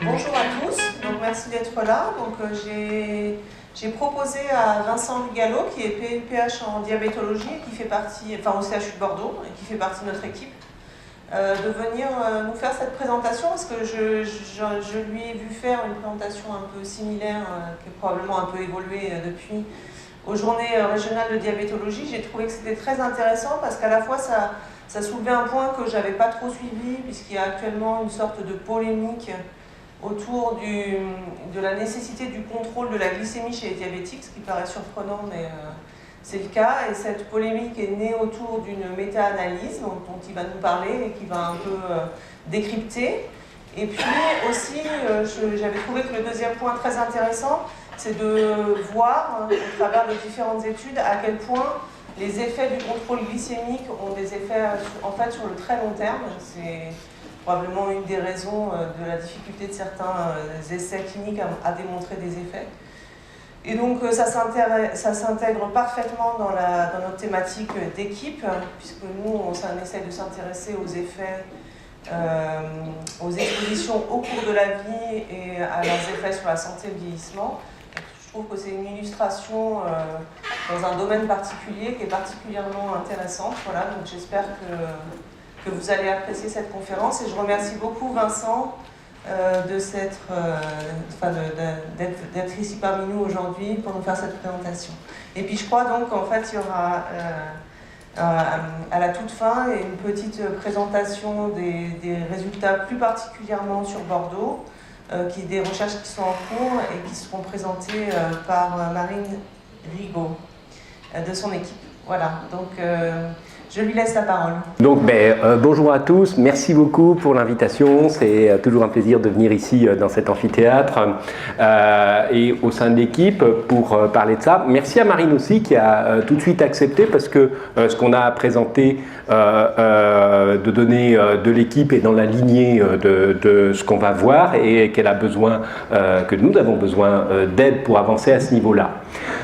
Bonjour à tous, donc merci d'être là. J'ai proposé à Vincent Gallo, qui est PLPH en diabétologie, et qui fait partie, enfin au CHU de Bordeaux, et qui fait partie de notre équipe, de venir nous faire cette présentation, parce que je lui ai vu faire une présentation un peu similaire, qui a probablement un peu évolué depuis, aux journées régionales de diabétologie. J'ai trouvé que c'était très intéressant, parce qu'à la fois ça soulevait un point que je n'avais pas trop suivi, puisqu'il y a actuellement une sorte de polémique autour de la nécessité du contrôle de la glycémie chez les diabétiques, ce qui paraît surprenant, mais c'est le cas. Et cette polémique est née autour d'une méta-analyse dont il va nous parler et qui va un peu décrypter. Et puis aussi, j'avais trouvé que le deuxième point très intéressant, c'est de voir, au travers de différentes études, à quel point les effets du contrôle glycémique ont des effets en fait sur le très long terme. C'est probablement une des raisons de la difficulté de certains essais cliniques à démontrer des effets. Et donc ça s'intègre parfaitement dans notre thématique d'équipe, puisque nous, on essaie de s'intéresser aux effets, aux expositions au cours de la vie et à leurs effets sur la santé et le vieillissement. Je trouve que c'est une illustration dans un domaine particulier qui est particulièrement intéressante. Voilà, donc j'espère que vous allez apprécier cette conférence, et je remercie beaucoup Vincent d'être ici parmi nous aujourd'hui pour nous faire cette présentation. Et puis je crois donc qu'en fait il y aura à la toute fin une petite présentation des résultats plus particulièrement sur Bordeaux, des recherches qui sont en cours et qui seront présentées par Marine Rigaud de son équipe. Voilà, donc je lui laisse la parole. Donc, bonjour à tous, merci beaucoup pour l'invitation. C'est toujours un plaisir de venir ici dans cet amphithéâtre et au sein de l'équipe pour parler de ça. Merci à Marine aussi qui a tout de suite accepté, parce que ce qu'on a présenté de données de l'équipe est dans la lignée de ce qu'on va voir, et qu'elle a besoin, que nous avons besoin d'aide pour avancer à ce niveau-là.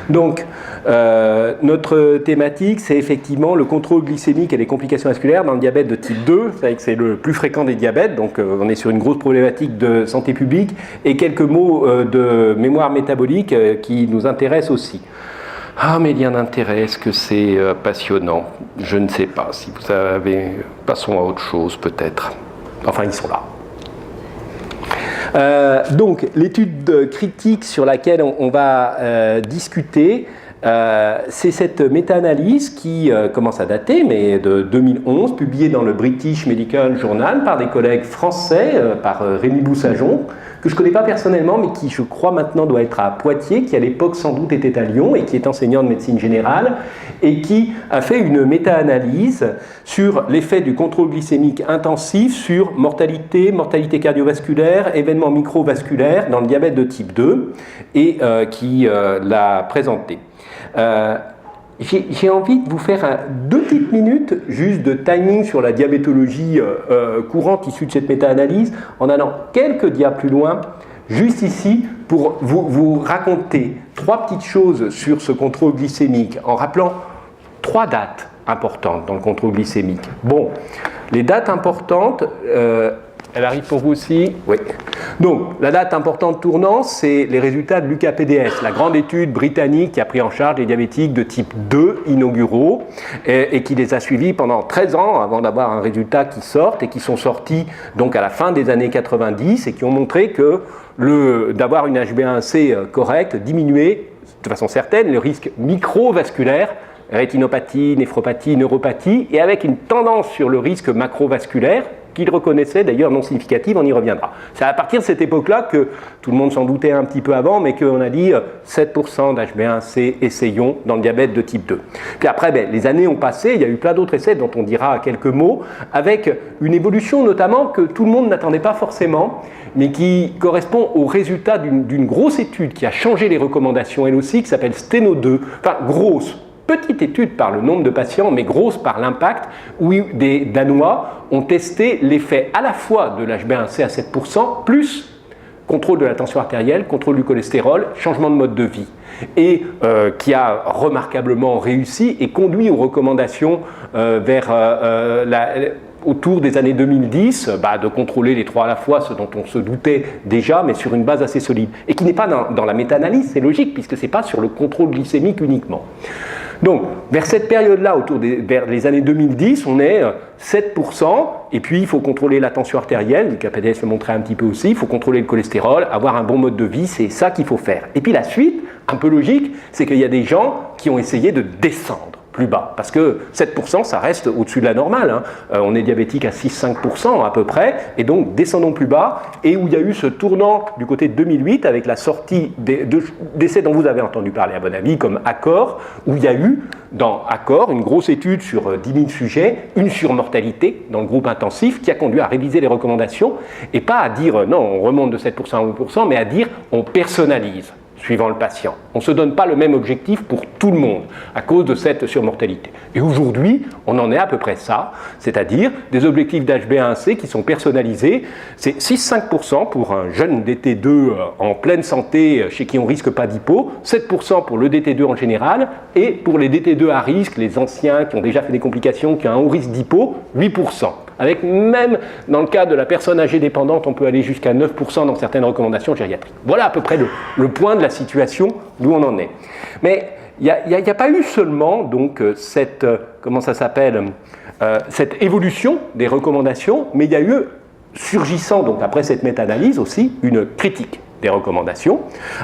Donc, notre thématique, c'est effectivement le contrôle glycémique et les complications vasculaires dans le diabète de type 2. Vous savez que c'est le plus fréquent des diabètes, donc on est sur une grosse problématique de santé publique, et quelques mots de mémoire métabolique qui nous intéressent aussi. Ah, mes liens d'intérêt, est-ce que c'est passionnant? Je ne sais pas. Si vous savez, passons à autre chose peut-être. Enfin, ils sont là. Donc, l'étude critique sur laquelle on va discuter, c'est cette méta-analyse qui commence à dater, mais de 2011, publiée dans le British Medical Journal par des collègues français, par Rémi Boussajon, que je ne connais pas personnellement, mais qui, je crois, maintenant doit être à Poitiers, qui à l'époque sans doute était à Lyon et qui est enseignant de médecine générale, et qui a fait une méta-analyse sur l'effet du contrôle glycémique intensif sur mortalité, mortalité cardiovasculaire, événements microvasculaires dans le diabète de type 2, et qui l'a présenté. J'ai envie de vous faire 2 petites minutes juste de timing sur la diabétologie courante issue de cette méta-analyse, en allant quelques dias plus loin, juste ici, pour vous raconter 3 petites choses sur ce contrôle glycémique, en rappelant 3 dates importantes dans le contrôle glycémique. Bon, les dates importantes, elle arrive pour vous aussi? Oui. Donc, la date importante tournante, c'est les résultats de l'UKPDS, la grande étude britannique qui a pris en charge les diabétiques de type 2 inauguraux et qui les a suivis pendant 13 ans avant d'avoir un résultat qui sorte, et qui sont sortis donc à la fin des années 90 et qui ont montré que d'avoir une HbA1c correcte diminuait de façon certaine le risque microvasculaire, rétinopathie, néphropathie, neuropathie, et avec une tendance sur le risque macrovasculaire, qu'il reconnaissait d'ailleurs non significative, on y reviendra. C'est à partir de cette époque-là que tout le monde s'en doutait un petit peu avant, mais qu'on a dit 7% d'HbA1c, essayons dans le diabète de type 2. Puis après, les années ont passé, il y a eu plein d'autres essais dont on dira quelques mots, avec une évolution notamment que tout le monde n'attendait pas forcément, mais qui correspond au résultat d'une grosse étude qui a changé les recommandations elle aussi, qui s'appelle STENO 2, enfin grosse, petite étude par le nombre de patients, mais grosse par l'impact, où des Danois ont testé l'effet à la fois de l'HbA1c à 7%, plus contrôle de la tension artérielle, contrôle du cholestérol, changement de mode de vie. et qui a remarquablement réussi et conduit aux recommandations autour des années 2010, de contrôler les trois à la fois, ce dont on se doutait déjà, mais sur une base assez solide. Et qui n'est pas dans la méta-analyse, c'est logique, puisque ce n'est pas sur le contrôle glycémique uniquement. Donc, vers cette période-là, vers les années 2010, on est 7%, et puis il faut contrôler la tension artérielle, le KPDS le montrait un petit peu aussi, il faut contrôler le cholestérol, avoir un bon mode de vie, c'est ça qu'il faut faire. Et puis la suite, un peu logique, c'est qu'il y a des gens qui ont essayé de descendre plus bas, parce que 7% ça reste au-dessus de la normale, hein. On est diabétique à 6-5% à peu près, et donc descendons plus bas, et où il y a eu ce tournant du côté de 2008 avec la sortie d'essais dont vous avez entendu parler à mon avis, comme Accor, où il y a eu dans Accor une grosse étude sur 10 000 sujets, une surmortalité dans le groupe intensif qui a conduit à réviser les recommandations, et pas à dire non on remonte de 7% à 8%, mais à dire on personnalise suivant le patient. On ne se donne pas le même objectif pour tout le monde à cause de cette surmortalité. Et aujourd'hui, on en est à peu près ça, c'est-à-dire des objectifs d'HbA1c qui sont personnalisés. C'est 6-5% pour un jeune DT2 en pleine santé chez qui on ne risque pas d'hypo, 7% pour le DT2 en général, et pour les DT2 à risque, les anciens qui ont déjà fait des complications, qui ont un haut risque d'hypo, 8%. Avec même, dans le cas de la personne âgée dépendante, on peut aller jusqu'à 9% dans certaines recommandations gériatriques. Voilà à peu près le point de la situation d'où on en est. Mais il n'y a pas eu seulement donc, cette évolution des recommandations, mais il y a eu, surgissant donc après cette méta-analyse aussi, une critique des recommandations,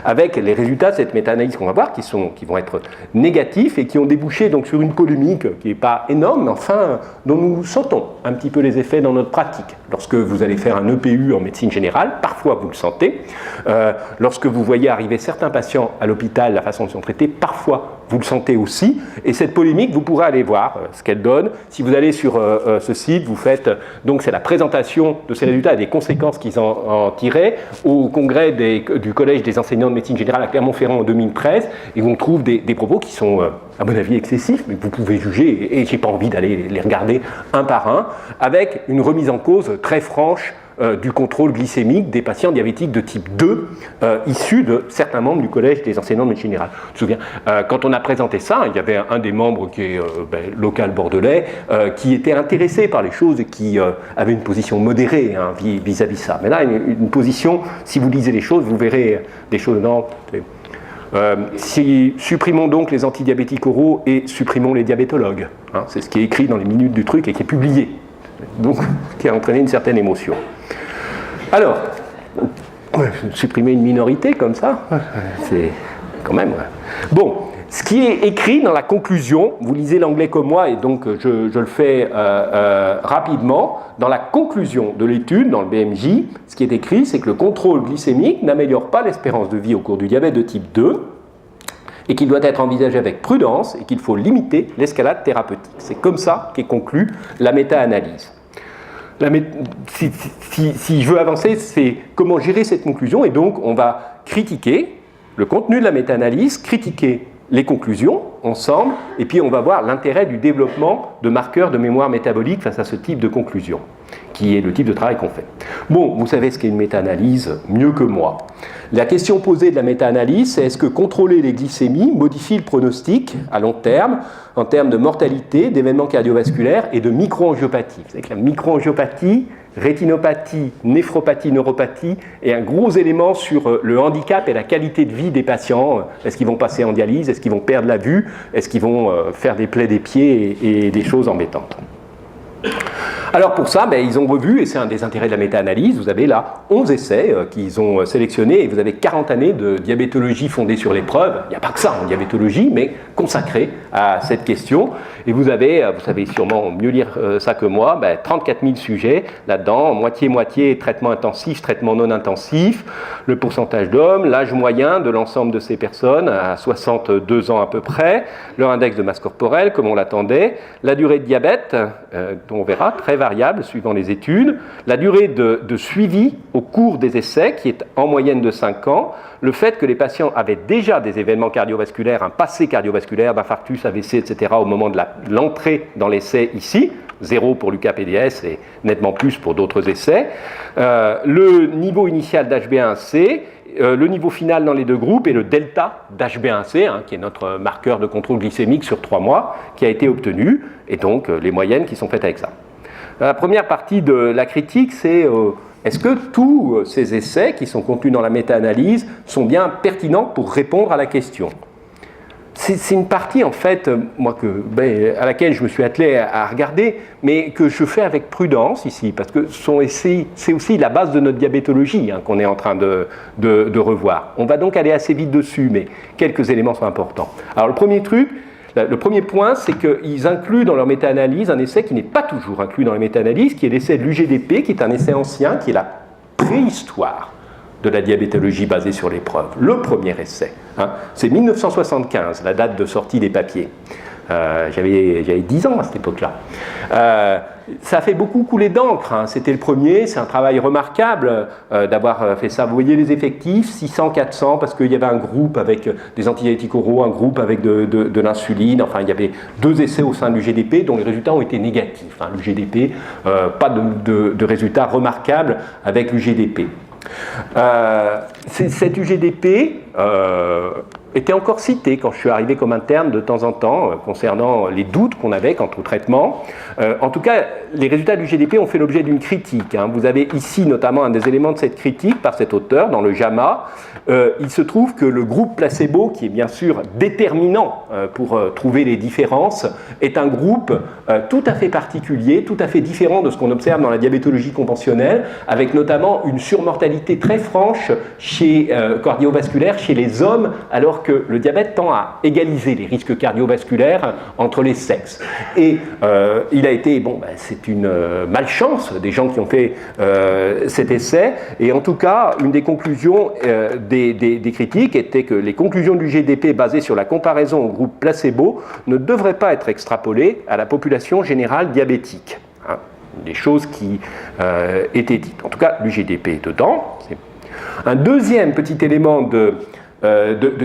avec les résultats de cette méta-analyse qu'on va voir, qui vont être négatifs et qui ont débouché donc sur une polémique qui n'est pas énorme, mais enfin dont nous sentons un petit peu les effets dans notre pratique. Lorsque vous allez faire un EPU en médecine générale, parfois vous le sentez. Lorsque vous voyez arriver certains patients à l'hôpital, la façon dont ils sont traités, parfois vous le sentez aussi. Et cette polémique, vous pourrez aller voir ce qu'elle donne. Si vous allez sur ce site, vous faites, donc c'est la présentation de ces résultats et des conséquences qu'ils en tiraient au congrès du Collège des enseignants de médecine générale à Clermont-Ferrand en 2013, et on trouve des propos qui sont, à mon avis, excessifs, mais que vous pouvez juger, et je n'ai pas envie d'aller les regarder un par un, avec une remise en cause très franche du contrôle glycémique des patients diabétiques de type 2 issus de certains membres du Collège des enseignants de médecine générale. Je me souviens, quand on a présenté ça, il y avait un des membres qui est local bordelais qui était intéressé par les choses et qui avait une position modérée vis-à-vis de ça. Mais là, une position, si vous lisez les choses, vous verrez des choses dedans. Supprimons donc les antidiabétiques oraux et supprimons les diabétologues. Hein, c'est ce qui est écrit dans les minutes du truc et qui est publié. Donc, qui a entraîné une certaine émotion. Alors, supprimer une minorité comme ça, c'est quand même... Bon, ce qui est écrit dans la conclusion, vous lisez l'anglais comme moi, et donc je le fais rapidement, dans la conclusion de l'étude, dans le BMJ, ce qui est écrit, c'est que le contrôle glycémique n'améliore pas l'espérance de vie au cours du diabète de type 2, et qu'il doit être envisagé avec prudence, et qu'il faut limiter l'escalade thérapeutique. C'est comme ça qu'est conclue la méta-analyse. Si je veux avancer, c'est comment gérer cette conclusion, et donc on va critiquer le contenu de la méta-analyse, critiquer les conclusions ensemble, et puis on va voir l'intérêt du développement de marqueurs de mémoire métabolique face à ce type de conclusion, qui est le type de travail qu'on fait. Bon, vous savez ce qu'est une méta-analyse mieux que moi. La question posée de la méta-analyse, c'est est-ce que contrôler les glycémies modifie le pronostic à long terme, en termes de mortalité, d'événements cardiovasculaires et de microangiopathie. Vous savez que la microangiopathie, rétinopathie, néphropathie, neuropathie est un gros élément sur le handicap et la qualité de vie des patients. Est-ce qu'ils vont passer en dialyse? Est-ce qu'ils vont perdre la vue? Est-ce qu'ils vont faire des plaies des pieds et des choses embêtantes? Alors pour ça, ils ont revu, et c'est un des intérêts de la méta-analyse, vous avez là 11 essais qu'ils ont sélectionnés, et vous avez 40 années de diabétologie fondée sur les preuves, il n'y a pas que ça en diabétologie, mais consacrée à cette question, et vous savez sûrement mieux lire ça que moi, 34 000 sujets là-dedans, moitié-moitié traitement intensif, traitement non intensif, le pourcentage d'hommes, l'âge moyen de l'ensemble de ces personnes à 62 ans à peu près, leur index de masse corporelle comme on l'attendait, la durée de diabète, dont on verra, très variable suivant les études, la durée de suivi au cours des essais qui est en moyenne de 5 ans, le fait que les patients avaient déjà des événements cardiovasculaires, un passé cardiovasculaire d'infarctus, AVC, etc. au moment de l'entrée dans l'essai ici, 0 pour l'UK-PDS et nettement plus pour d'autres essais. Le niveau initial d'HbA1c, le niveau final dans les deux groupes et le delta d'HbA1c, qui est notre marqueur de contrôle glycémique sur 3 mois, qui a été obtenu, et donc les moyennes qui sont faites avec ça. La première partie de la critique, c'est est-ce que tous ces essais qui sont contenus dans la méta-analyse sont bien pertinents pour répondre à la question ? C'est une partie, en fait, moi, à laquelle je me suis attelé à regarder, mais que je fais avec prudence ici, parce que c'est aussi la base de notre diabétologie qu'on est en train de revoir. On va donc aller assez vite dessus, mais quelques éléments sont importants. Alors, le premier point, c'est qu'ils incluent dans leur méta-analyse un essai qui n'est pas toujours inclus dans les méta-analyses, qui est l'essai de l'UGDP, qui est un essai ancien, qui est la préhistoire de la diabétologie basée sur l'épreuve. Le premier essai, c'est 1975, la date de sortie des papiers. J'avais 10 ans à cette époque-là. Ça a fait beaucoup couler d'encre. C'était le premier, c'est un travail remarquable d'avoir fait ça. Vous voyez les effectifs, 600, 400, parce qu'il y avait un groupe avec des antidiabétiques oraux, un groupe avec de l'insuline. Enfin, il y avait 2 essais au sein de l'UGDP dont les résultats ont été négatifs. L'UGDP, pas de résultats remarquables avec l'UGDP. Cette UGDP était encore citée quand je suis arrivé comme interne de temps en temps concernant les doutes qu'on avait quant au traitement. En tout cas, les résultats de l'UGDP ont fait l'objet d'une critique. Vous avez ici notamment un des éléments de cette critique par cet auteur dans le JAMA. Il se trouve que le groupe placebo, qui est bien sûr déterminant pour trouver les différences, est un groupe tout à fait particulier, tout à fait différent de ce qu'on observe dans la diabétologie conventionnelle, avec notamment une surmortalité très franche cardiovasculaire chez les hommes, alors que le diabète tend à égaliser les risques cardiovasculaires entre les sexes. Et il a été, c'est une malchance des gens qui ont fait cet essai, et en tout cas, une des conclusions des critiques était que les conclusions du GDP basées sur la comparaison au groupe placebo ne devraient pas être extrapolées à la population générale diabétique. Des choses qui étaient dites. En tout cas, l'UGDP est dedans. Un deuxième petit élément de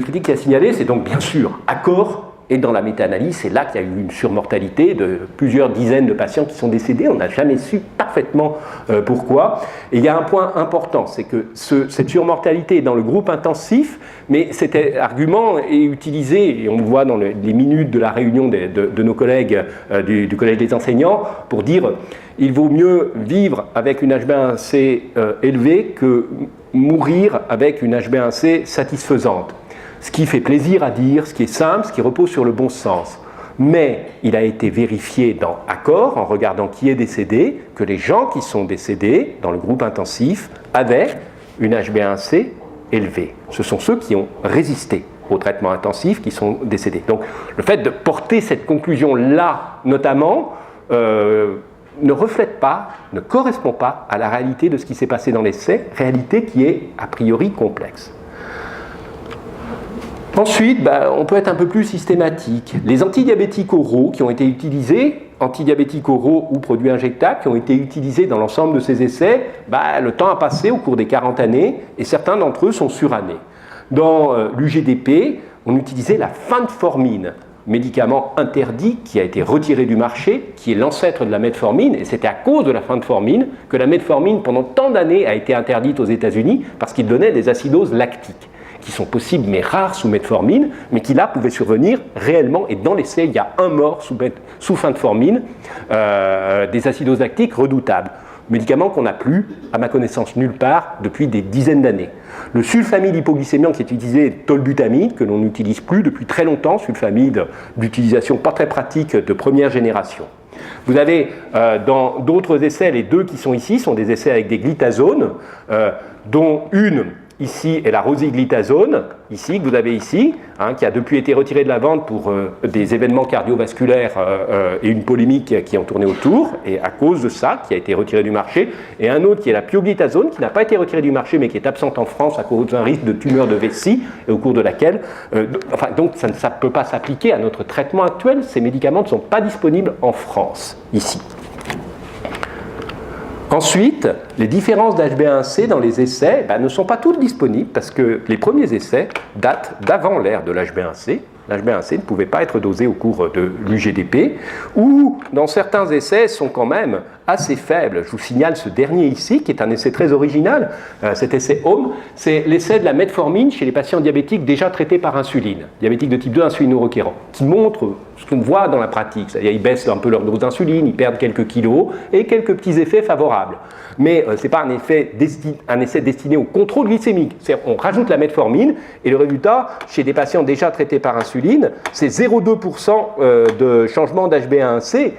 critique qui a signalé, c'est donc bien sûr accord. Et dans la méta-analyse, c'est là qu'il y a eu une surmortalité de plusieurs dizaines de patients qui sont décédés. On n'a jamais su parfaitement pourquoi. Et il y a un point important, c'est que cette surmortalité est dans le groupe intensif, mais cet argument est utilisé, et on le voit dans les minutes de la réunion de nos collègues du Collège des enseignants, pour dire il vaut mieux vivre avec une HbA1c élevée que mourir avec une HbA1c satisfaisante. Ce qui fait plaisir à dire, ce qui est simple, ce qui repose sur le bon sens. Mais il a été vérifié dans Accord, en regardant qui est décédé, que les gens qui sont décédés dans le groupe intensif avaient une HbA1c élevée. Ce sont ceux qui ont résisté au traitement intensif qui sont décédés. Donc le fait de porter cette conclusion-là, notamment, ne reflète pas, ne correspond pas à la réalité de ce qui s'est passé dans l'essai, réalité qui est a priori complexe. Ensuite, on peut être un peu plus systématique. Les antidiabétiques oraux qui ont été utilisés, antidiabétiques oraux ou produits injectables qui ont été utilisés dans l'ensemble de ces essais, le temps a passé au cours des 40 années et certains d'entre eux sont surannés. Dans l'UGDP, on utilisait la fenformine, médicament interdit qui a été retiré du marché, qui est l'ancêtre de la metformine, et c'était à cause de la fenformine que la metformine, pendant tant d'années, a été interdite aux États-Unis parce qu'il donnait des acidoses lactiques, qui sont possibles mais rares sous metformine, mais qui là pouvaient survenir réellement, et dans l'essai, il y a un mort sous fenformine, des acidoses lactiques redoutables. Médicament qu'on n'a plus, à ma connaissance, nulle part depuis des dizaines d'années. Le sulfamide hypoglycémiant qui est utilisé est tolbutamide, que l'on n'utilise plus depuis très longtemps, sulfamide d'utilisation pas très pratique de première génération. Vous avez dans d'autres essais, les deux qui sont ici, sont des essais avec des glitazones, dont une ici est la rosiglitazone, ici, que vous avez ici, qui a depuis été retirée de la vente pour des événements cardiovasculaires et une polémique qui en tournait autour, et à cause de ça, qui a été retirée du marché, et un autre qui est la pioglitazone, qui n'a pas été retirée du marché, mais qui est absente en France à cause d'un risque de tumeur de vessie, et au cours de laquelle, donc ça ne peut pas s'appliquer à notre traitement actuel, ces médicaments ne sont pas disponibles en France, ici. Ensuite, les différences d'HbA1c dans les essais ne sont pas toutes disponibles parce que les premiers essais datent d'avant l'ère de l'HbA1c. l'HbA1c ne pouvait pas être dosé au cours de l'UGDP, ou dans certains essais sont quand même assez faibles. Je vous signale ce dernier ici, qui est un essai très original, cet essai HOME, c'est l'essai de la metformine chez les patients diabétiques déjà traités par insuline, diabétiques de type 2 insulino-requérants, qui montre ce qu'on voit dans la pratique, c'est-à-dire ils baissent un peu leur dose d'insuline, ils perdent quelques kilos, et quelques petits effets favorables. Mais ce n'est pas un essai destiné au contrôle glycémique, c'est-à-dire on rajoute la metformine, et le résultat, chez des patients déjà traités par insuline, c'est 0,2% de changement d'HbA1c.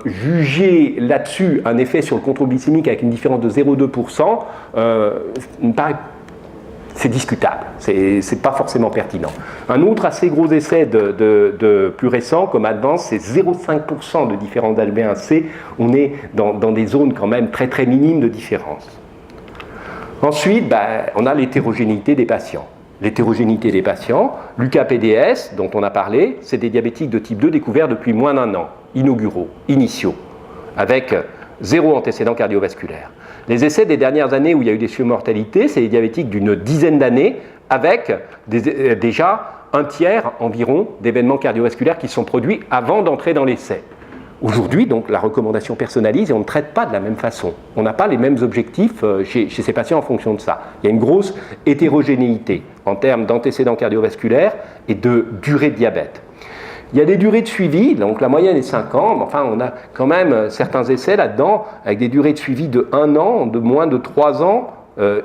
Juger là-dessus un effet sur le contrôle glycémique avec une différence de 0,2%, c'est discutable, c'est pas forcément pertinent. Un autre assez gros essai de plus récent, comme Advance, c'est 0,5% de différence d'HbA1c. On est dans des zones quand même très très minimes de différence. Ensuite, on a l'hétérogénéité des patients. L'hétérogénéité des patients, l'UKPDS, dont on a parlé, c'est des diabétiques de type 2 découverts depuis moins d'1 an, inauguraux, initiaux, avec 0 antécédent cardiovasculaire. Les essais des dernières années où il y a eu des surmortalités, c'est des diabétiques d'une dizaine d'années, avec déjà un tiers environ d'événements cardiovasculaires qui sont produits avant d'entrer dans l'essai. Aujourd'hui, donc, la recommandation personnalise et on ne traite pas de la même façon. On n'a pas les mêmes objectifs chez ces patients en fonction de ça. Il y a une grosse hétérogénéité en termes d'antécédents cardiovasculaires et de durée de diabète. Il y a des durées de suivi, donc la moyenne est 5 ans, mais enfin on a quand même certains essais là-dedans avec des durées de suivi de 1 an, de moins de 3 ans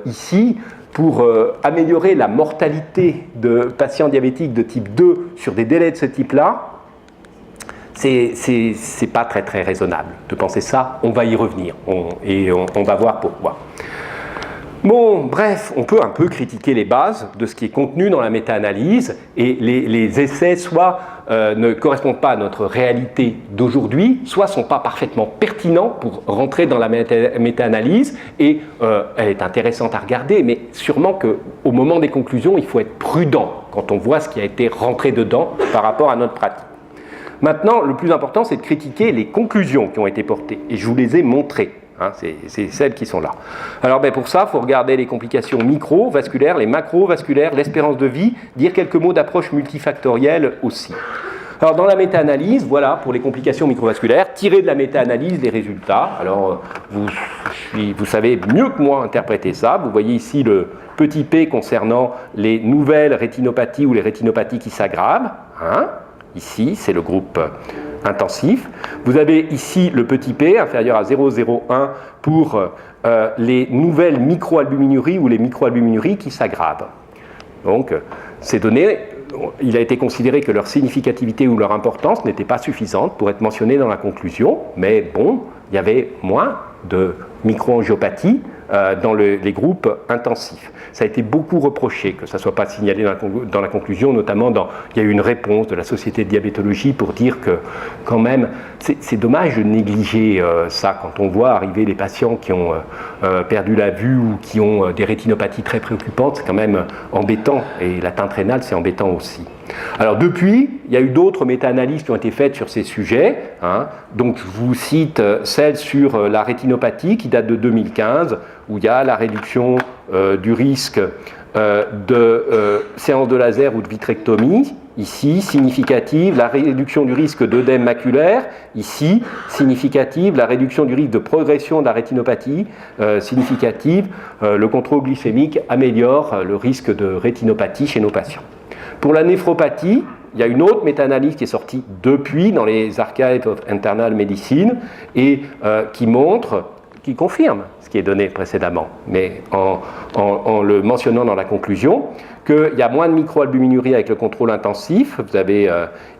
ici, pour améliorer la mortalité de patients diabétiques de type 2 sur des délais de ce type-là. C'est pas très très raisonnable de penser ça, on va y revenir on va voir pourquoi. Bon, bref, on peut un peu critiquer les bases de ce qui est contenu dans la méta-analyse et les essais soit ne correspondent pas à notre réalité d'aujourd'hui, soit ne sont pas parfaitement pertinents pour rentrer dans la méta-analyse et elle est intéressante à regarder, mais sûrement qu'au moment des conclusions, il faut être prudent quand on voit ce qui a été rentré dedans par rapport à notre pratique. Maintenant, le plus important, c'est de critiquer les conclusions qui ont été portées. Et je vous les ai montrées. Hein, c'est celles qui sont là. Alors pour ça, il faut regarder les complications microvasculaires, les macrovasculaires, l'espérance de vie, dire quelques mots d'approche multifactorielle aussi. Alors dans la méta-analyse, voilà, pour les complications microvasculaires, tirer de la méta-analyse les résultats. Alors vous savez mieux que moi interpréter ça. Vous voyez ici le petit p concernant les nouvelles rétinopathies ou les rétinopathies qui s'aggravent. Hein. Ici, c'est le groupe intensif. Vous avez ici le petit p inférieur à 0,01 pour les nouvelles microalbuminuries ou les microalbuminuries qui s'aggravent. Donc, ces données, il a été considéré que leur significativité ou leur importance n'était pas suffisante pour être mentionnées dans la conclusion, mais bon, il y avait moins de microangiopathie dans les groupes intensifs. Ça a été beaucoup reproché que ça ne soit pas signalé dans la conclusion, notamment il y a eu une réponse de la Société de diabétologie pour dire que quand même, c'est dommage de négliger ça quand on voit arriver les patients qui ont perdu la vue ou qui ont des rétinopathies très préoccupantes, c'est quand même embêtant, et l'atteinte rénale c'est embêtant aussi. Alors depuis, il y a eu d'autres méta-analyses qui ont été faites sur ces sujets, hein. Donc je vous cite celle sur la rétinopathie qui date de 2015, où il y a la réduction du risque de séance de laser ou de vitrectomie, ici, significative, la réduction du risque d'œdème maculaire, ici, significative, la réduction du risque de progression de la rétinopathie, significative, le contrôle glycémique améliore le risque de rétinopathie chez nos patients. Pour la néphropathie, il y a une autre méta-analyse qui est sortie depuis dans les Archives of Internal Medicine et qui confirme ce qui est donné précédemment, mais en le mentionnant dans la conclusion, qu'il y a moins de microalbuminurie avec le contrôle intensif. Vous avez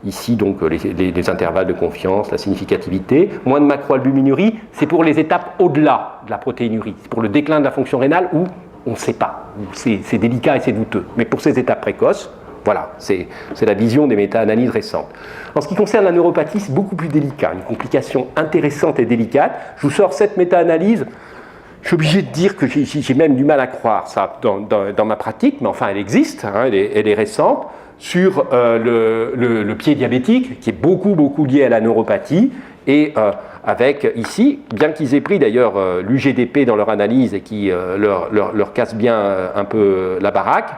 ici donc les intervalles de confiance, la significativité. Moins de macroalbuminurie, c'est pour les étapes au-delà de la protéinurie, c'est pour le déclin de la fonction rénale où on ne sait pas, c'est délicat et c'est douteux. Mais pour ces étapes précoces, voilà, c'est la vision des méta-analyses récentes. En ce qui concerne la neuropathie, c'est beaucoup plus délicat, une complication intéressante et délicate. Je vous sors cette méta-analyse, je suis obligé de dire que j'ai même du mal à croire ça dans ma pratique, mais enfin elle existe, hein, elle est récente, sur le pied diabétique, qui est beaucoup lié à la neuropathie, et avec ici, bien qu'ils aient pris d'ailleurs l'UGDP dans leur analyse et qui leur casse bien un peu la baraque,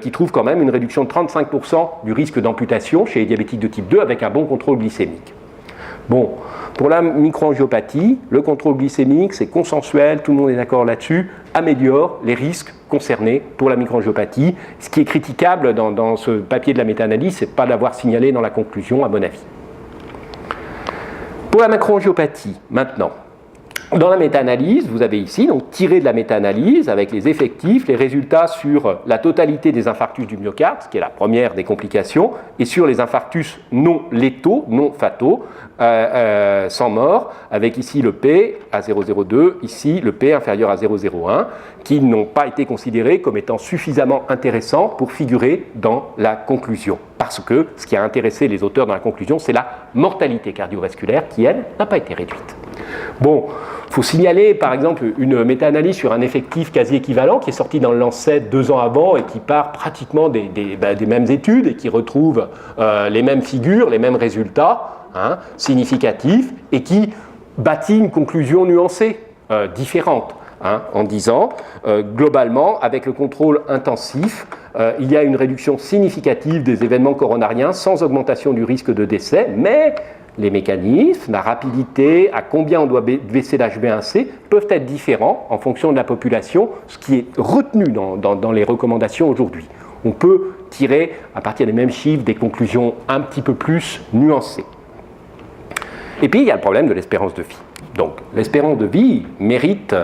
qui trouvent quand même une réduction de 35% du risque d'amputation chez les diabétiques de type 2 avec un bon contrôle glycémique. Bon, pour la microangiopathie, le contrôle glycémique, c'est consensuel, tout le monde est d'accord là-dessus, améliore les risques concernés pour la microangiopathie. Ce qui est critiquable dans ce papier de la méta-analyse, c'est de ne pas l'avoir signalé dans la conclusion, à mon avis. Pour la macroangiopathie, maintenant, dans la méta-analyse, vous avez ici, donc tiré de la méta-analyse avec les effectifs, les résultats sur la totalité des infarctus du myocarde, ce qui est la première des complications, et sur les infarctus non létaux, non fataux, sans mort, avec ici le P à 0,02, ici le P inférieur à 0,01, qui n'ont pas été considérés comme étant suffisamment intéressants pour figurer dans la conclusion. Parce que ce qui a intéressé les auteurs dans la conclusion, c'est la mortalité cardiovasculaire qui, elle, n'a pas été réduite. Bon, il faut signaler par exemple une méta-analyse sur un effectif quasi équivalent qui est sorti dans le Lancet 2 ans avant et qui part pratiquement des mêmes études et qui retrouve les mêmes figures, les mêmes résultats significatifs et qui bâtit une conclusion nuancée, différente. En disant, globalement, avec le contrôle intensif, il y a une réduction significative des événements coronariens sans augmentation du risque de décès, mais les mécanismes, la rapidité, à combien on doit baisser l'HbA1c peuvent être différents en fonction de la population, ce qui est retenu dans les recommandations aujourd'hui. On peut tirer, à partir des mêmes chiffres, des conclusions un petit peu plus nuancées. Et puis, il y a le problème de l'espérance de vie. Donc, l'espérance de vie mérite,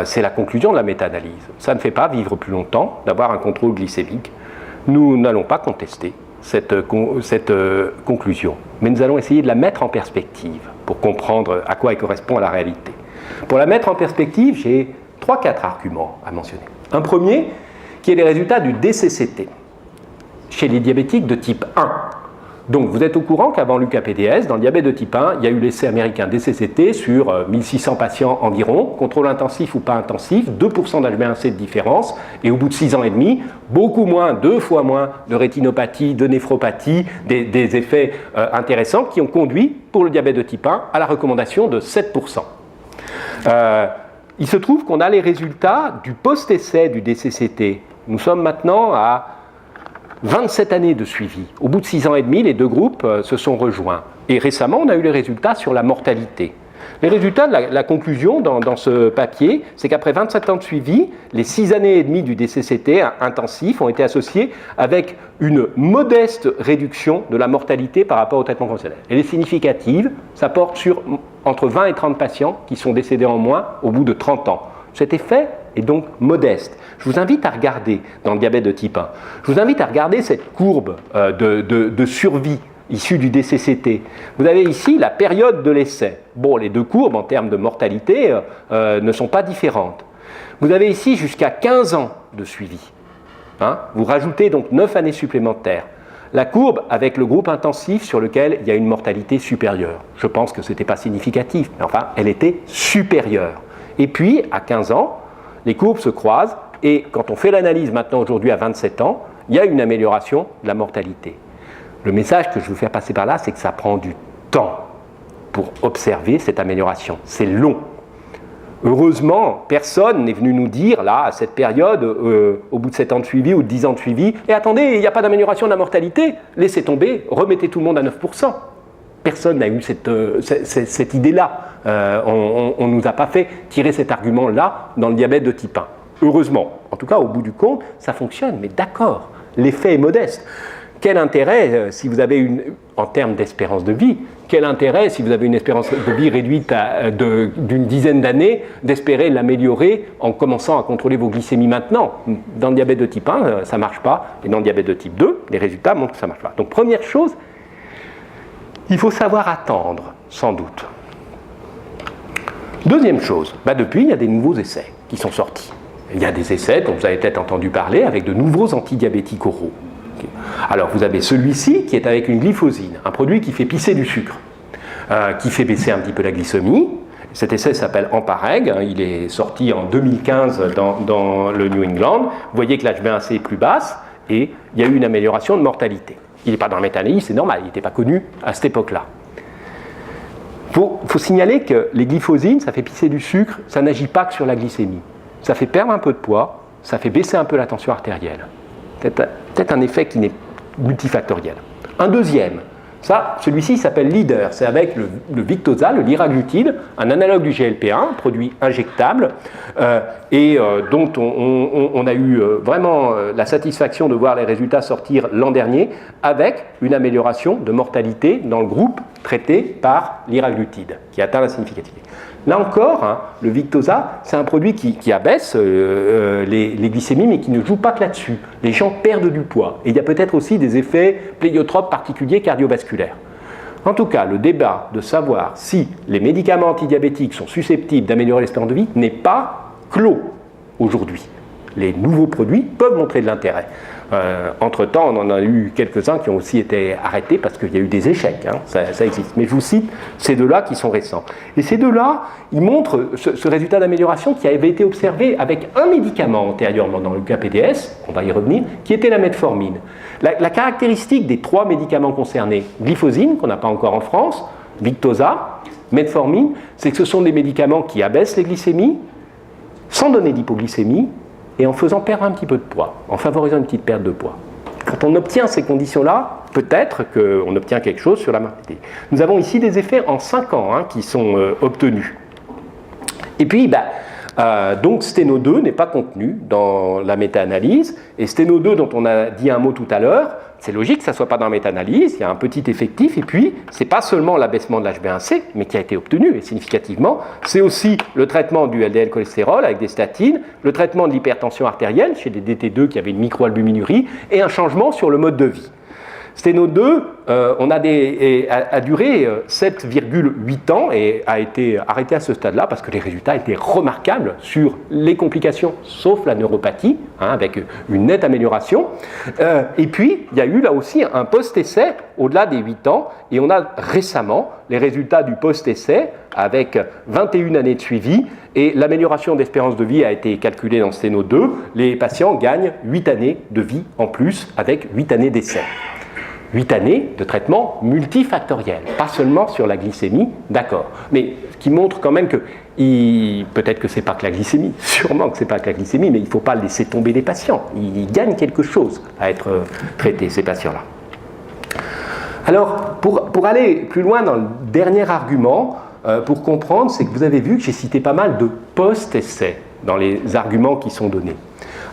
c'est la conclusion de la méta-analyse. Ça ne fait pas vivre plus longtemps d'avoir un contrôle glycémique. Nous n'allons pas contester cette conclusion, mais nous allons essayer de la mettre en perspective pour comprendre à quoi elle correspond à la réalité. Pour la mettre en perspective, j'ai 3-4 arguments à mentionner. Un premier, qui est les résultats du DCCT chez les diabétiques de type 1. Donc, vous êtes au courant qu'avant l'UKPDS, dans le diabète de type 1, il y a eu l'essai américain DCCT sur 1600 patients environ, contrôle intensif ou pas intensif, 2% d'HbA1c de différence, et au bout de 6 ans et demi, beaucoup moins, 2 fois moins de rétinopathie, de néphropathie, des effets intéressants qui ont conduit, pour le diabète de type 1, à la recommandation de 7%. Il se trouve qu'on a les résultats du post-essai du DCCT. Nous sommes maintenant à 27 années de suivi. Au bout de 6 ans et demi, les deux groupes se sont rejoints. Et récemment, on a eu les résultats sur la mortalité. Les résultats de la conclusion dans ce papier, c'est qu'après 27 ans de suivi, les 6 années et demie du DCCT intensif ont été associés avec une modeste réduction de la mortalité par rapport au traitement conventionnel. Elle est significative, ça porte sur entre 20 et 30 patients qui sont décédés en moins au bout de 30 ans. Cet effet est donc modeste. Je vous invite à regarder dans le diabète de type 1, je vous invite à regarder cette courbe de survie issue du DCCT. Vous avez ici la période de l'essai. Bon, les deux courbes en termes de mortalité ne sont pas différentes. Vous avez ici jusqu'à 15 ans de suivi. Vous rajoutez donc 9 années supplémentaires. La courbe avec le groupe intensif sur lequel il y a une mortalité supérieure. Je pense que ce n'était pas significatif, mais enfin, elle était supérieure. Et puis, à 15 ans, les courbes se croisent et quand on fait l'analyse maintenant aujourd'hui à 27 ans, il y a une amélioration de la mortalité. Le message que je veux faire passer par là, c'est que ça prend du temps pour observer cette amélioration. C'est long. Heureusement, personne n'est venu nous dire, là, à cette période, au bout de 7 ans de suivi ou de 10 ans de suivi, et attendez, il n'y a pas d'amélioration de la mortalité, laissez tomber, remettez tout le monde à 9%. Personne n'a eu cette idée-là. On ne nous a pas fait tirer cet argument-là dans le diabète de type 1. Heureusement. En tout cas, au bout du compte, ça fonctionne. Mais d'accord, l'effet est modeste. Quel intérêt, si vous avez en termes d'espérance de vie, quel intérêt, si vous avez une espérance de vie réduite d'une dizaine d'années, d'espérer l'améliorer en commençant à contrôler vos glycémies maintenant? Dans le diabète de type 1, ça ne marche pas. Et dans le diabète de type 2, les résultats montrent que ça ne marche pas. Donc, première chose, il faut savoir attendre, sans doute. Deuxième chose, depuis, il y a des nouveaux essais qui sont sortis. Il y a des essais dont vous avez peut-être entendu parler avec de nouveaux antidiabétiques oraux. Alors, vous avez celui-ci qui est avec une glyphosine, un produit qui fait pisser du sucre, qui fait baisser un petit peu la glycémie. Cet essai s'appelle Ampareg, il est sorti en 2015 dans le New England. Vous voyez que l'HbA1c est plus basse et il y a eu une amélioration de mortalité. Il n'est pas dans la méta-analyse, c'est normal, il n'était pas connu à cette époque-là. Il faut signaler que les glyphosines, ça fait pisser du sucre, ça n'agit pas que sur la glycémie. Ça fait perdre un peu de poids, ça fait baisser un peu la tension artérielle. Peut-être un effet qui n'est multifactoriel. Un deuxième, celui-ci s'appelle LEADER, c'est avec le Victoza, le liraglutide, un analogue du GLP-1, produit injectable, dont on a eu vraiment la satisfaction de voir les résultats sortir l'an dernier, avec une amélioration de mortalité dans le groupe traité par liraglutide, qui atteint la significativité. Là encore, le Victoza, c'est un produit qui abaisse les glycémies, mais qui ne joue pas que là-dessus. Les gens perdent du poids. Et il y a peut-être aussi des effets pléiotropes particuliers cardiovasculaires. En tout cas, le débat de savoir si les médicaments antidiabétiques sont susceptibles d'améliorer l'espérance de vie n'est pas clos aujourd'hui. Les nouveaux produits peuvent montrer de l'intérêt. Entre-temps, on en a eu quelques-uns qui ont aussi été arrêtés parce qu'il y a eu des échecs, ça existe. Mais je vous cite ces deux-là qui sont récents. Et ces deux-là, ils montrent ce résultat d'amélioration qui avait été observé avec un médicament antérieurement dans le cas PDS, on va y revenir, qui était la metformine. La caractéristique des trois médicaments concernés, glyphosine, qu'on n'a pas encore en France, Victoza, metformine, c'est que ce sont des médicaments qui abaissent les glycémies, sans donner d'hypoglycémie, et en faisant perdre un petit peu de poids, en favorisant une petite perte de poids. Quand on obtient ces conditions-là, peut-être qu'on obtient quelque chose sur la mortalité. Nous avons ici des effets en 5 ans qui sont obtenus. Et puis, donc Steno 2 n'est pas contenu dans la méta-analyse, et Steno 2 dont on a dit un mot tout à l'heure, c'est logique que ça ne soit pas dans la méta-analyse, il y a un petit effectif, et puis ce n'est pas seulement l'abaissement de l'HbA1c, mais qui a été obtenu, et significativement, c'est aussi le traitement du LDL cholestérol avec des statines, le traitement de l'hypertension artérielle chez des DT2 qui avaient une microalbuminurie, et un changement sur le mode de vie. Steno 2 a duré 7,8 ans et a été arrêté à ce stade-là parce que les résultats étaient remarquables sur les complications, sauf la neuropathie, avec une nette amélioration. Et puis, il y a eu là aussi un post-essai au-delà des 8 ans, et on a récemment les résultats du post-essai avec 21 années de suivi, et l'amélioration d'espérance de vie a été calculée dans Steno 2. Les patients gagnent 8 années de vie en plus avec 8 années d'essai. 8 années de traitement multifactoriel, pas seulement sur la glycémie, d'accord, mais ce qui montre quand même que peut-être que c'est pas que la glycémie, sûrement que c'est pas que la glycémie, mais il ne faut pas laisser tomber les patients, ils gagnent quelque chose à être traités, ces patients-là. Alors, pour aller plus loin dans le dernier argument, pour comprendre, c'est que vous avez vu que j'ai cité pas mal de post-essais dans les arguments qui sont donnés.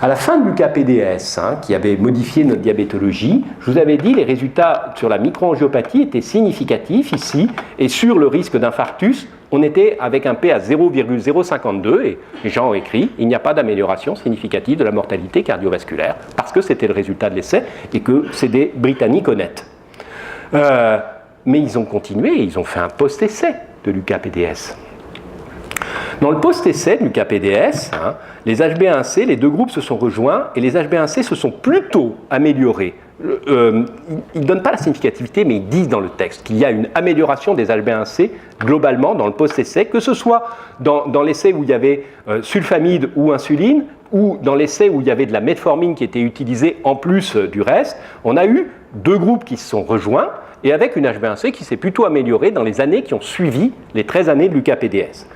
À la fin de l'UKPDS, qui avait modifié notre diabétologie, je vous avais dit que les résultats sur la microangiopathie étaient significatifs ici, et sur le risque d'infarctus, on était avec un P à 0,052, et les gens ont écrit il n'y a pas d'amélioration significative de la mortalité cardiovasculaire, parce que c'était le résultat de l'essai, et que c'est des Britanniques honnêtes. Mais ils ont continué, ils ont fait un post-essai de l'UKPDS. Dans le post-essai de l'UKPDS, les HbA1c, les deux groupes se sont rejoints et les HbA1c se sont plutôt améliorés. Ils ne donnent pas la significativité, mais ils disent dans le texte qu'il y a une amélioration des HbA1c globalement dans le post-essai, que ce soit dans l'essai où il y avait sulfamide ou insuline, ou dans l'essai où il y avait de la metformine qui était utilisée en plus du reste. On a eu deux groupes qui se sont rejoints, et avec une HbA1c qui s'est plutôt améliorée dans les années qui ont suivi les 13 années de l'UKPDS.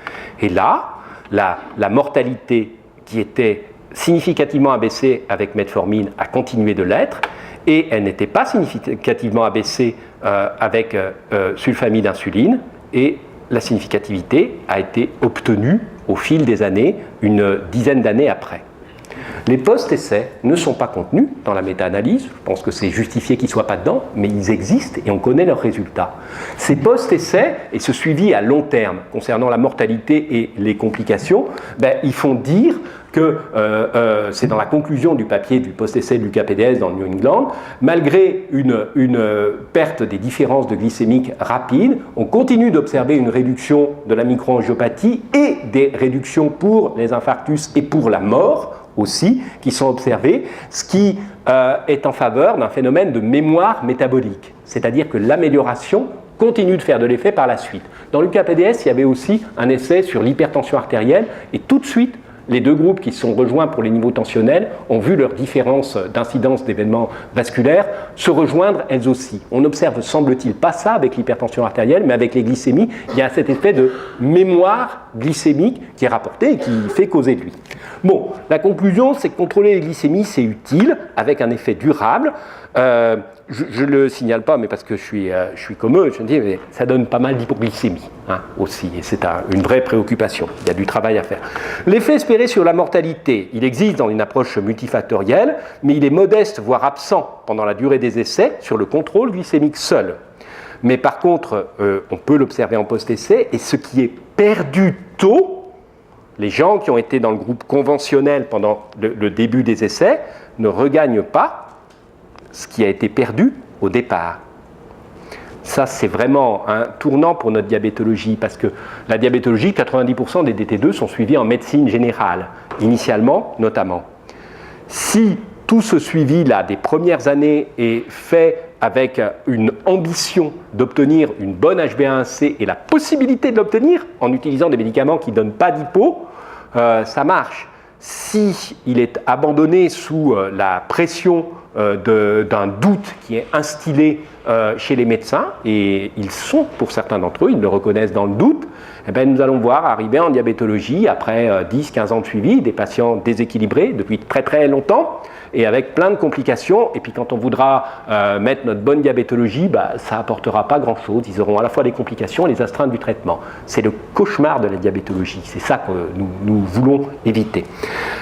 Et là, la mortalité qui était significativement abaissée avec metformine a continué de l'être, et elle n'était pas significativement abaissée avec sulfamide insuline, et la significativité a été obtenue au fil des années, une dizaine d'années après. Les post-essais ne sont pas contenus dans la méta-analyse, je pense que c'est justifié qu'ils ne soient pas dedans, mais ils existent et on connaît leurs résultats. Ces post-essais et ce suivi à long terme concernant la mortalité et les complications, ils font dire que, c'est dans la conclusion du papier du post-essai de l'UKPDS dans le New England, malgré une perte des différences de glycémique rapides, on continue d'observer une réduction de la microangiopathie et des réductions pour les infarctus et pour la mort aussi, qui sont observées, ce qui est en faveur d'un phénomène de mémoire métabolique, c'est-à-dire que l'amélioration continue de faire de l'effet par la suite. Dans l'UKPDS, il y avait aussi un essai sur l'hypertension artérielle, et tout de suite, les deux groupes qui se sont rejoints pour les niveaux tensionnels ont vu leur différence d'incidence d'événements vasculaires se rejoindre elles aussi. On n'observe, semble-t-il, pas ça avec l'hypertension artérielle, mais avec les glycémies, il y a cet effet de mémoire glycémique qui est rapporté et qui fait causer de lui. Bon, la conclusion, c'est que contrôler les glycémies, c'est utile, avec un effet durable. Je ne le signale pas, mais parce que je suis comme eux, je me dis, mais ça donne pas mal d'hypoglycémie aussi, et c'est une vraie préoccupation. Il y a du travail à faire. L'effet espéré sur la mortalité, il existe dans une approche multifactorielle, mais il est modeste, voire absent pendant la durée des essais sur le contrôle glycémique seul. Mais par contre, on peut l'observer en post-essai, et ce qui est perdu tôt, les gens qui ont été dans le groupe conventionnel pendant le début des essais ne regagnent pas ce qui a été perdu au départ. Ça, c'est vraiment un tournant pour notre diabétologie, parce que la diabétologie, 90% des DT2 sont suivis en médecine générale, initialement notamment. Si tout ce suivi-là des premières années est fait avec une ambition d'obtenir une bonne HbA1c et la possibilité de l'obtenir en utilisant des médicaments qui ne donnent pas d'hypo, ça marche. Si il est abandonné sous la pression d'un doute qui est instillé chez les médecins, et ils sont pour certains d'entre eux, ils le reconnaissent dans le doute, eh bien, nous allons voir arriver en diabétologie, après 10-15 ans de suivi, des patients déséquilibrés depuis très très longtemps, et avec plein de complications. Et puis quand on voudra mettre notre bonne diabétologie, ça n'apportera pas grand-chose. Ils auront à la fois des complications et les astreintes du traitement. C'est le cauchemar de la diabétologie. C'est ça que nous voulons éviter.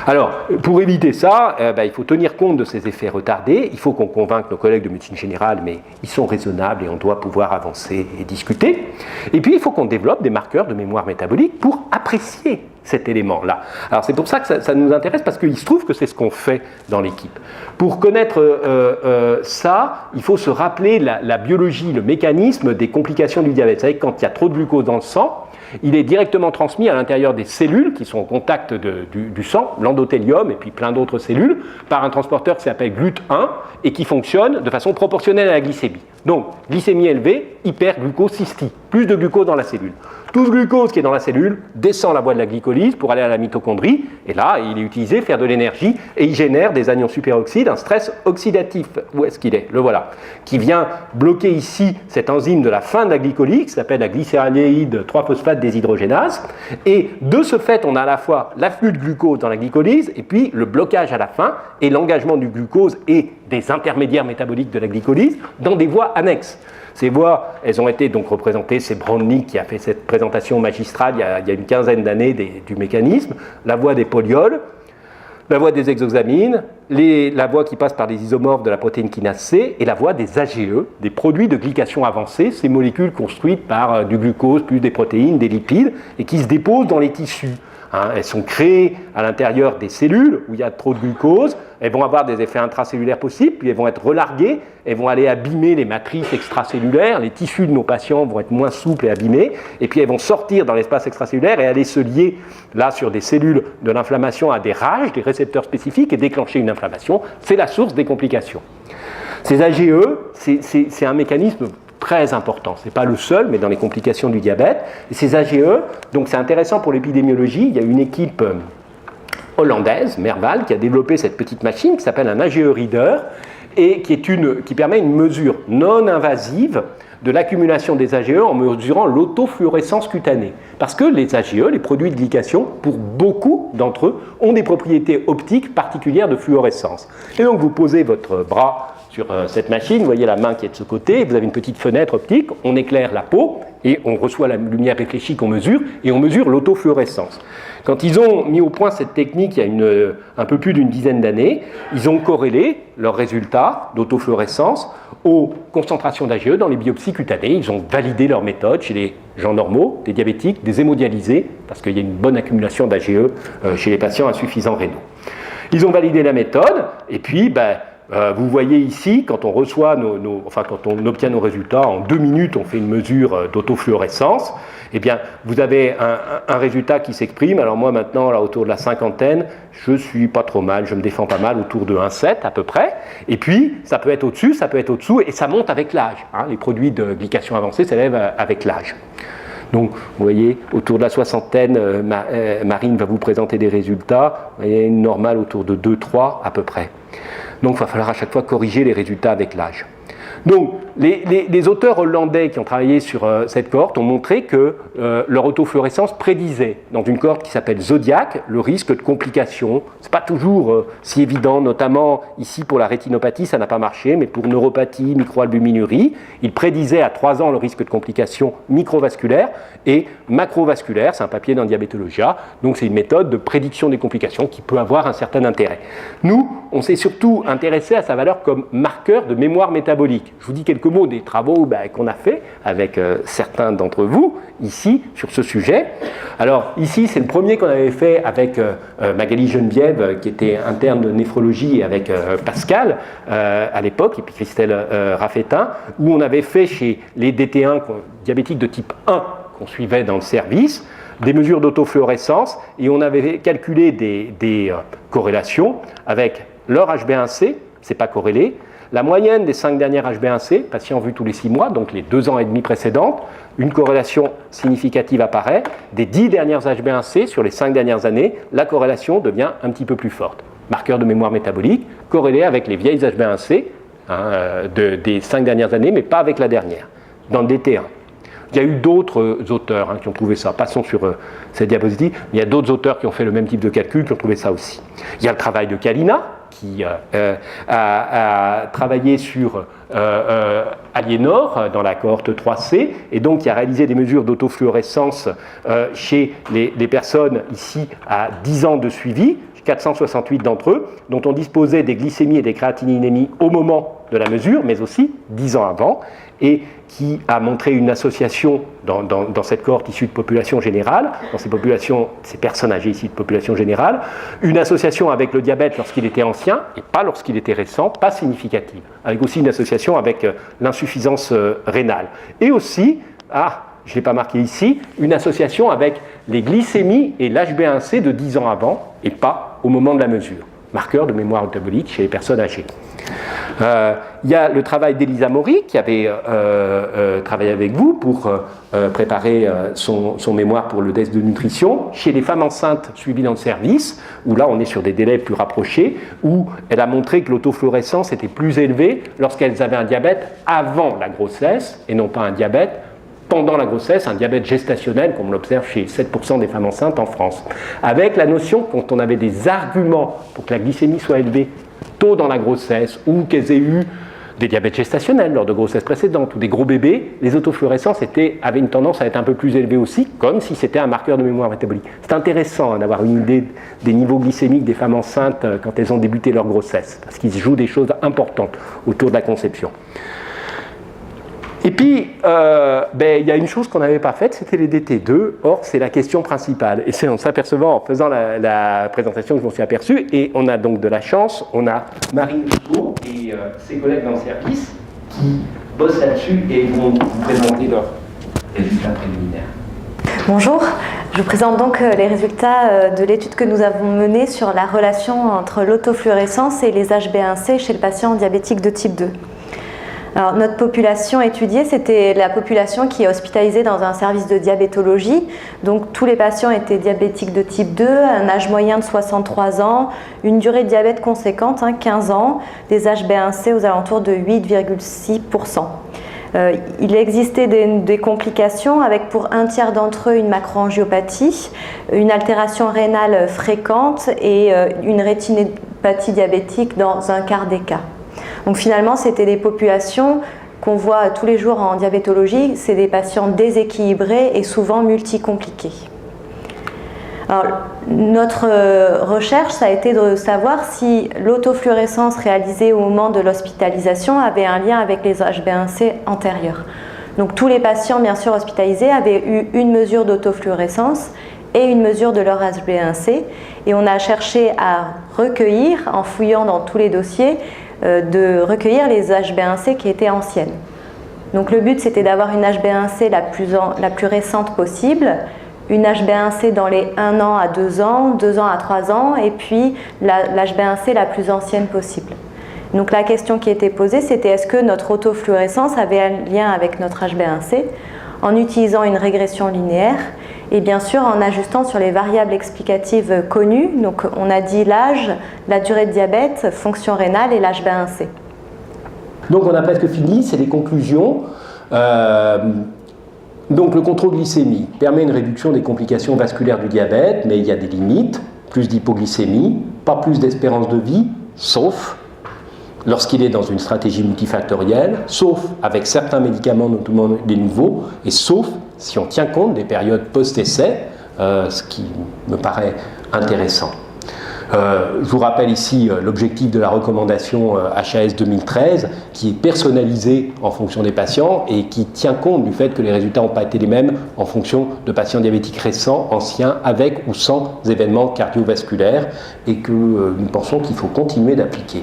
Alors, pour éviter ça, il faut tenir compte de ces effets retardés. Il faut qu'on convainque nos collègues de médecine générale, mais ils sont raisonnables et on doit pouvoir avancer et discuter. Et puis, il faut qu'on développe des marqueurs de mémoire métabolique pour apprécier cet élément-là. Alors c'est pour ça que ça nous intéresse, parce qu'il se trouve que c'est ce qu'on fait dans l'équipe. Pour connaître ça, il faut se rappeler la biologie, le mécanisme des complications du diabète. Vous savez que quand il y a trop de glucose dans le sang, il est directement transmis à l'intérieur des cellules qui sont au contact du sang, l'endothélium et puis plein d'autres cellules, par un transporteur qui s'appelle GLUT1 et qui fonctionne de façon proportionnelle à la glycémie. Donc, glycémie élevée, hyperglucosystie, plus de glucose dans la cellule. Tout ce glucose qui est dans la cellule descend la voie de la glycolyse pour aller à la mitochondrie, et là, il est utilisé faire de l'énergie, et il génère des anions superoxydes, un stress oxydatif. Où est-ce qu'il est ? Le voilà. Qui vient bloquer ici cette enzyme de la fin de la glycolyse, qui s'appelle la glycéraldéhyde 3-phosphate déshydrogénase, et de ce fait, on a à la fois l'afflux de glucose dans la glycolyse, et puis le blocage à la fin, et l'engagement du glucose et des intermédiaires métaboliques de la glycolyse dans des voies annexes. Ces voies, elles ont été donc représentées, c'est Brandnik qui a fait cette présentation magistrale il y a une quinzaine d'années du mécanisme, la voie des polyols, la voie des hexoxamines, la voie qui passe par les isomorphes de la protéine kinase C et la voie des AGE, des produits de glycation avancée, ces molécules construites par du glucose plus des protéines, des lipides, et qui se déposent dans les tissus. Elles sont créées à l'intérieur des cellules où il y a trop de glucose, elles vont avoir des effets intracellulaires possibles, puis elles vont être relarguées, elles vont aller abîmer les matrices extracellulaires, les tissus de nos patients vont être moins souples et abîmés, et puis elles vont sortir dans l'espace extracellulaire et aller se lier là sur des cellules de l'inflammation à des RAGE, des récepteurs spécifiques, et déclencher une inflammation. C'est la source des complications. Ces AGE, c'est un mécanisme très important. Ce n'est pas le seul, mais dans les complications du diabète. Et ces AGE, donc c'est intéressant pour l'épidémiologie, il y a une équipe hollandaise, Merval, qui a développé cette petite machine qui s'appelle un AGE Reader et qui permet une mesure non invasive de l'accumulation des AGE en mesurant l'autofluorescence cutanée. Parce que les AGE, les produits de glycation, pour beaucoup d'entre eux, ont des propriétés optiques particulières de fluorescence. Et donc vous posez votre bras sur cette machine, vous voyez la main qui est de ce côté, vous avez une petite fenêtre optique, on éclaire la peau et on reçoit la lumière réfléchie qu'on mesure et on mesure l'autofluorescence. Quand ils ont mis au point cette technique il y a un peu plus d'une dizaine d'années, ils ont corrélé leurs résultats d'autofluorescence aux concentrations d'AGE dans les biopsies cutanées. Ils ont validé leur méthode chez les gens normaux, des diabétiques, des hémodialysés, parce qu'il y a une bonne accumulation d'AGE chez les patients insuffisants rénaux. Ils ont validé la méthode et puis vous voyez ici, quand on reçoit quand on obtient nos résultats, en 2 minutes, on fait une mesure d'autofluorescence. Eh bien, vous avez un résultat qui s'exprime. Alors moi, maintenant, là, autour de la cinquantaine, je suis pas trop mal, je me défends pas mal, autour de 1,7 à peu près. Et puis, ça peut être au-dessus, ça peut être au-dessous, et ça monte avec l'âge. Les produits de glycation avancée s'élèvent avec l'âge. Donc, vous voyez, autour de la soixantaine, Marine va vous présenter des résultats. Vous voyez, une normale autour de 2-3 à peu près. Donc, il va falloir à chaque fois corriger les résultats avec l'âge. Donc, les auteurs hollandais qui ont travaillé sur cette cohorte ont montré que leur autofluorescence prédisait, dans une cohorte qui s'appelle Zodiac, le risque de complications. Ce n'est pas toujours si évident, notamment ici pour la rétinopathie, ça n'a pas marché, mais pour neuropathie, microalbuminurie, ils prédisaient à 3 ans le risque de complications microvasculaires et macrovasculaires. C'est un papier dans Diabetologia, donc c'est une méthode de prédiction des complications qui peut avoir un certain intérêt. Nous, on s'est surtout intéressé à sa valeur comme marqueur de mémoire métabolique. Je vous dis quelques mots des travaux qu'on a fait avec certains d'entre vous ici sur ce sujet. Alors ici, c'est le premier qu'on avait fait avec Magali Geneviève, qui était interne de néphrologie, et avec Pascal à l'époque, et puis Christelle Raffetin, où on avait fait chez les DT1 diabétiques de type 1 qu'on suivait dans le service, des mesures d'autofluorescence, et on avait calculé des corrélations avec leur HbA1c, c'est pas corrélé, la moyenne des 5 dernières HbA1c, patients vus tous les 6 mois, donc les 2 ans et demi précédentes, une corrélation significative apparaît. Des 10 dernières HbA1c sur les 5 dernières années, la corrélation devient un petit peu plus forte. Marqueur de mémoire métabolique, corrélé avec les vieilles HbA1c des 5 dernières années, mais pas avec la dernière, dans le DT1. Il y a eu d'autres auteurs qui ont trouvé ça. Passons sur cette diapositive. Il y a d'autres auteurs qui ont fait le même type de calcul, qui ont trouvé ça aussi. Il y a le travail de Kalina, qui a travaillé sur Aliénor dans la cohorte 3C, et donc qui a réalisé des mesures d'autofluorescence chez les personnes ici à 10 ans de suivi, 468 d'entre eux, dont on disposait des glycémies et des créatininémies au moment de la mesure, mais aussi 10 ans avant, et qui a montré une association dans cette cohorte issue de population générale, dans ces personnes âgées issues de population générale, une association avec le diabète lorsqu'il était ancien, et pas lorsqu'il était récent, pas significative, avec aussi une association avec l'insuffisance rénale. Et aussi, je ne l'ai pas marqué ici, une association avec les glycémies et l'HbA1c de 10 ans avant, et pas au moment de la mesure. Marqueur de mémoire métabolique chez les personnes âgées. Il y a le travail d'Elisa Maury, qui avait travaillé avec vous pour préparer son mémoire pour le test de nutrition, chez les femmes enceintes suivies dans le service, où là on est sur des délais plus rapprochés, où elle a montré que l'autofluorescence était plus élevée lorsqu'elles avaient un diabète avant la grossesse, et non pas un diabète pendant la grossesse, un diabète gestationnel, comme on l'observe chez 7% des femmes enceintes en France. Avec la notion, quand on avait des arguments pour que la glycémie soit élevée tôt dans la grossesse, ou qu'elles aient eu des diabètes gestationnels lors de grossesses précédentes, ou des gros bébés, les autofluorescences avaient une tendance à être un peu plus élevées aussi, comme si c'était un marqueur de mémoire métabolique. C'est intéressant d'avoir une idée des niveaux glycémiques des femmes enceintes quand elles ont débuté leur grossesse, parce qu'il se joue des choses importantes autour de la conception. Et puis, il y a une chose qu'on n'avait pas faite, c'était les DT2. Or, c'est la question principale. Et c'est en s'apercevant, en faisant la présentation, que je m'en suis aperçu. Et on a donc de la chance. On a Marine Dufour et ses collègues dans le service qui bossent là-dessus et vont vous présenter leurs résultats préliminaires. Bonjour, je vous présente donc les résultats de l'étude que nous avons menée sur la relation entre l'autofluorescence et les HbA1c chez le patient diabétique de type 2. Alors, notre population étudiée, c'était la population qui est hospitalisée dans un service de diabétologie. Donc, tous les patients étaient diabétiques de type 2, un âge moyen de 63 ans, une durée de diabète conséquente, 15 ans, des HbA1c aux alentours de 8,6%. Il existait des complications avec pour un tiers d'entre eux une macroangiopathie, une altération rénale fréquente et une rétinopathie diabétique dans un quart des cas. Donc finalement, c'était des populations qu'on voit tous les jours en diabétologie, c'est des patients déséquilibrés et souvent multicompliqués. Alors, notre recherche, ça a été de savoir si l'autofluorescence réalisée au moment de l'hospitalisation avait un lien avec les HbA1c antérieurs. Donc tous les patients, bien sûr, hospitalisés avaient eu une mesure d'autofluorescence et une mesure de leur HbA1c. Et on a cherché à recueillir, en fouillant dans tous les dossiers, de recueillir les HbA1c qui étaient anciennes. Donc le but, c'était d'avoir une HbA1c la plus récente possible, une HbA1c dans les 1 an à 2 ans, 2 ans à 3 ans, et puis l'HbA1c la plus ancienne possible. Donc la question qui était posée, c'était est-ce que notre autofluorescence avait un lien avec notre HbA1c? en utilisant une régression linéaire et bien sûr en ajustant sur les variables explicatives connues. Donc on a dit l'âge, la durée de diabète, fonction rénale et l'HbA1c. Donc on a presque fini, c'est les conclusions. Donc le contrôle glycémie permet une réduction des complications vasculaires du diabète, mais il y a des limites, plus d'hypoglycémie, pas plus d'espérance de vie, sauf lorsqu'il est dans une stratégie multifactorielle, sauf avec certains médicaments, notamment les nouveaux, et sauf si on tient compte des périodes post-essai, ce qui me paraît intéressant. Je vous rappelle ici l'objectif de la recommandation HAS 2013 qui est personnalisé en fonction des patients et qui tient compte du fait que les résultats n'ont pas été les mêmes en fonction de patients diabétiques récents, anciens, avec ou sans événements cardiovasculaires et que nous pensons qu'il faut continuer d'appliquer.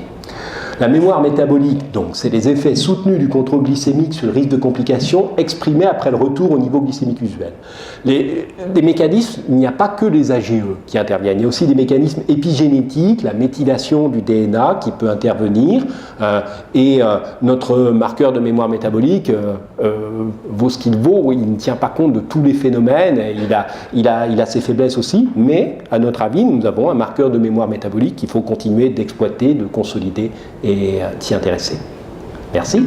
La mémoire métabolique, donc, c'est les effets soutenus du contrôle glycémique sur le risque de complications exprimés après le retour au niveau glycémique usuel. Les mécanismes, il n'y a pas que les AGE qui interviennent, il y a aussi des mécanismes épigénétiques, la méthylation du DNA qui peut intervenir, et notre marqueur de mémoire métabolique vaut ce qu'il vaut, il ne tient pas compte de tous les phénomènes, il a ses faiblesses aussi, mais à notre avis, nous avons un marqueur de mémoire métabolique qu'il faut continuer d'exploiter, de consolider et d'y intéresser. Merci.